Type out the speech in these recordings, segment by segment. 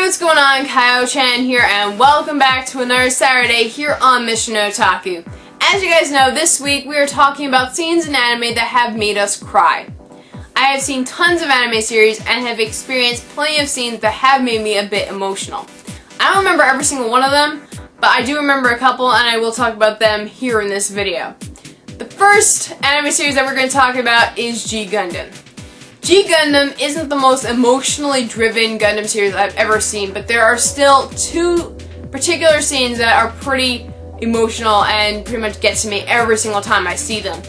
what's going on? Kio-chan here, and welcome back to another Saturday here on Mission Otaku. As you guys know, this week we are talking about scenes in anime that have made us cry. I have seen tons of anime series and have experienced plenty of scenes that have made me a bit emotional. I don't remember every single one of them, but I do remember a couple, and I will talk about them here in this video. The first anime series that we're going to talk about is G Gundam. G Gundam isn't the most emotionally driven Gundam series I've ever seen, but there are still two particular scenes that are pretty emotional and pretty much get to me every single time I see them.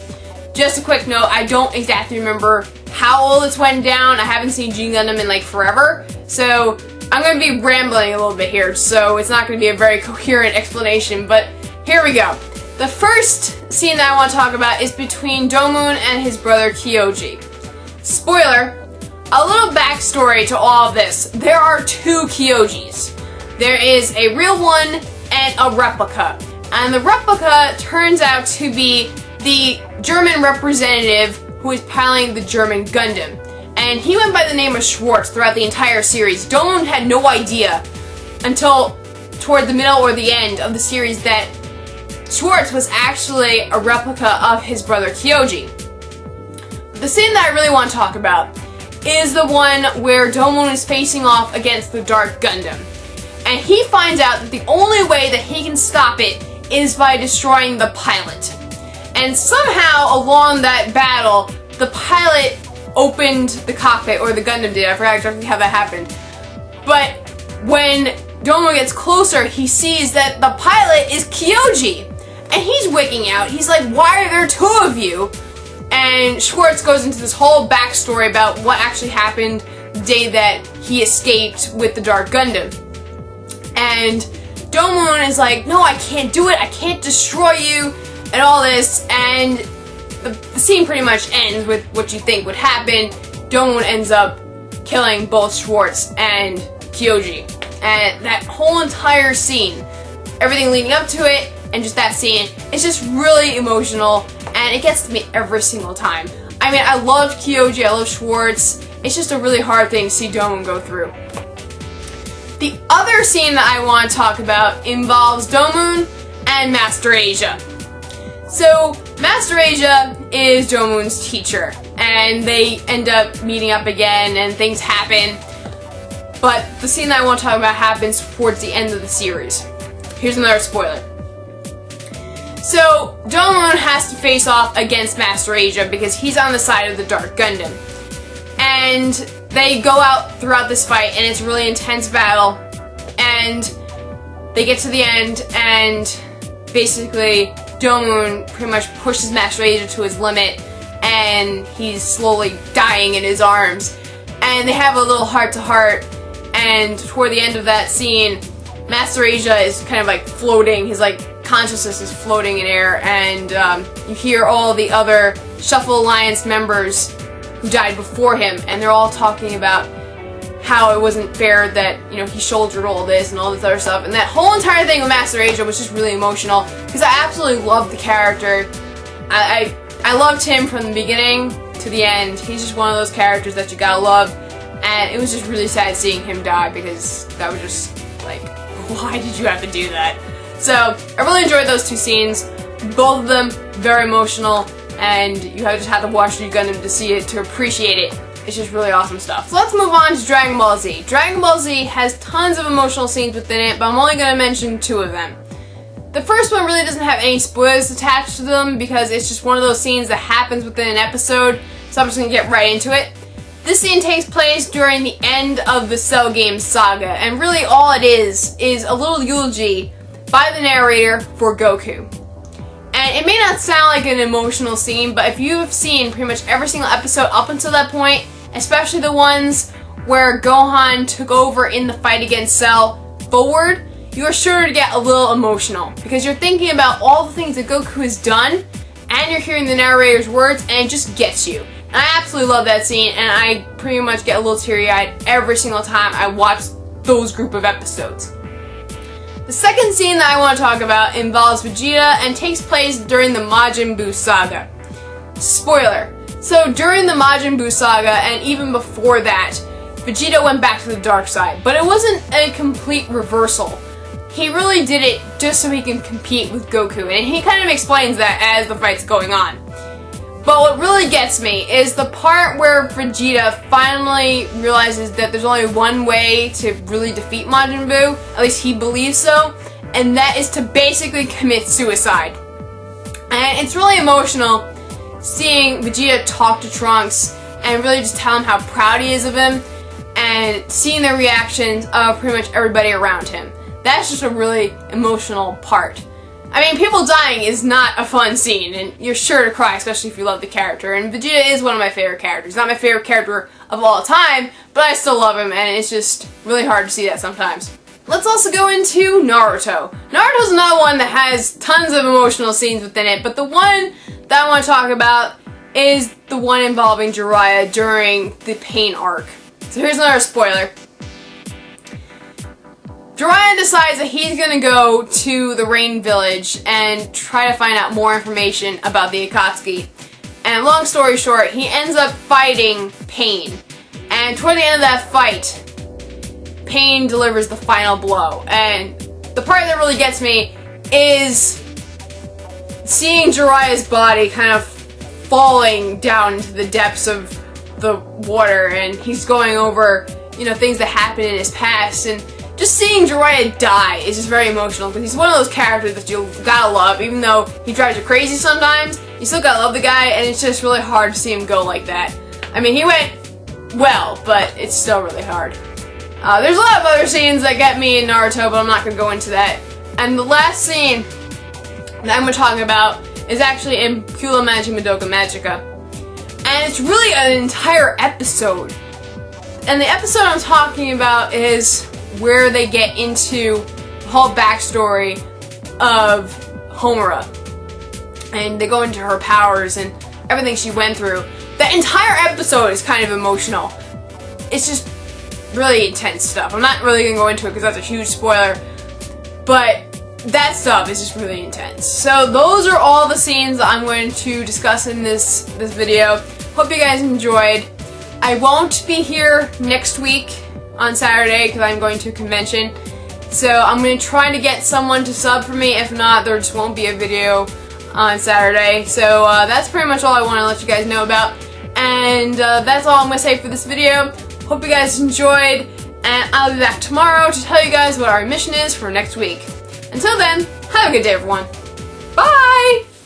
Just a quick note, I don't exactly remember how all this went down. I haven't seen G Gundam in like forever, so I'm going to be rambling a little bit here, so it's not going to be a very coherent explanation, but here we go. The first scene that I want to talk about is between Domun and his brother Kyoji. Spoiler, a little backstory to all of this. There are two Kyojis. There is a real one and a replica. And the replica turns out to be the German representative who is piloting the German Gundam. And he went by the name of Schwartz throughout the entire series. Domun had no idea until toward the middle or the end of the series that Schwartz was actually a replica of his brother Kyoji. The scene that I really want to talk about is the one where Domun is facing off against the Dark Gundam. And he finds out that the only way that he can stop it is by destroying the pilot. And somehow along that battle, the pilot opened the cockpit, or the Gundam did, I forgot exactly how that happened. But when Domun gets closer, he sees that the pilot is Kyoji. And he's wigging out. He's like, why are there two of you? And Schwartz goes into this whole backstory about what actually happened the day that he escaped with the Dark Gundam. And Domun is like, no, I can't do it, I can't destroy you, and all this, and the scene pretty much ends with what you think would happen. Domun ends up killing both Schwartz and Kyoji. And that whole entire scene, everything leading up to it, and just that scene, it's just really emotional, and it gets to me every single time. I mean, I love Kyoji, I love Schwartz. It's just a really hard thing to see Domun go through. The other scene that I want to talk about involves Domun and Master Asia. So, Master Asia is Domun's teacher, and they end up meeting up again, and things happen. But the scene that I want to talk about happens towards the end of the series. Here's another spoiler. So, Domun has to face off against Master Asia because he's on the side of the Dark Gundam. And they go out throughout this fight, and it's a really intense battle. And they get to the end, and basically Domun pretty much pushes Master Asia to his limit, and he's slowly dying in his arms. And they have a little heart-to-heart, and toward the end of that scene, Master Asia is kind of like floating, his like consciousness is floating in air, and you hear all the other Shuffle Alliance members who died before him, and they're all talking about how it wasn't fair that, you know, he shouldered all this and all this other stuff. And that whole entire thing with Master Asia was just really emotional, because I absolutely loved the character. I loved him from the beginning to the end. He's just one of those characters that you gotta love, and it was just really sad seeing him die, because that was just like, why did you have to do that? So, I really enjoyed those two scenes. Both of them very emotional, and you just have to watch G Gundam to see it, to appreciate it. It's just really awesome stuff. So let's move on to Dragon Ball Z. Dragon Ball Z has tons of emotional scenes within it, but I'm only going to mention two of them. The first one really doesn't have any spoilers attached to them, because it's just one of those scenes that happens within an episode, so I'm just going to get right into it. This scene takes place during the end of the Cell Games saga, and really all it is a little eulogy by the narrator for Goku. And it may not sound like an emotional scene, but if you have seen pretty much every single episode up until that point, especially the ones where Gohan took over in the fight against Cell forward, you are sure to get a little emotional, because you're thinking about all the things that Goku has done, and you're hearing the narrator's words, and it just gets you. And I absolutely love that scene, and I pretty much get a little teary-eyed every single time I watch those group of episodes. The second scene that I want to talk about involves Vegeta and takes place during the Majin Buu saga. Spoiler. So during the Majin Buu saga, and even before that, Vegeta went back to the dark side. But it wasn't a complete reversal. He really did it just so he can compete with Goku, and he kind of explains that as the fight's going on. But what really gets me is the part where Vegeta finally realizes that there's only one way to really defeat Majin Buu, at least he believes so, and that is to basically commit suicide. And it's really emotional seeing Vegeta talk to Trunks and really just tell him how proud he is of him, and seeing the reactions of pretty much everybody around him. That's just a really emotional part. I mean, people dying is not a fun scene, and you're sure to cry, especially if you love the character. And Vegeta is one of my favorite characters. Not my favorite character of all time, but I still love him, and it's just really hard to see that sometimes. Let's also go into Naruto. Naruto's another one that has tons of emotional scenes within it, but the one that I want to talk about is the one involving Jiraiya during the Pain arc. So here's another spoiler. Jiraiya decides that he's gonna go to the Rain Village and try to find out more information about the Akatsuki. And long story short, he ends up fighting Pain. And toward the end of that fight, Pain delivers the final blow. And the part that really gets me is seeing Jiraiya's body kind of falling down into the depths of the water, and he's going over, you know, things that happened in his past, and just seeing Jiraiya die is just very emotional, because he's one of those characters that you gotta love. Even though he drives you crazy sometimes, you still gotta love the guy, and it's just really hard to see him go like that. I mean, he went well, but it's still really hard. There's a lot of other scenes that get me in Naruto, but I'm not gonna go into that. And the last scene that I'm gonna talk about is actually in Kula Magi Madoka Magica. And it's really an entire episode. And the episode I'm talking about is where they get into the whole backstory of Homura. And they go into her powers and everything she went through. That entire episode is kind of emotional. It's just really intense stuff. I'm not really going to go into it because that's a huge spoiler. But that stuff is just really intense. So those are all the scenes that I'm going to discuss in this video. Hope you guys enjoyed. I won't be here next week on Saturday because I'm going to a convention. So I'm going to try to get someone to sub for me. If not, there just won't be a video on Saturday. So that's pretty much all I want to let you guys know about. And that's all I'm going to say for this video. Hope you guys enjoyed. And I'll be back tomorrow to tell you guys what our mission is for next week. Until then, have a good day, everyone. Bye!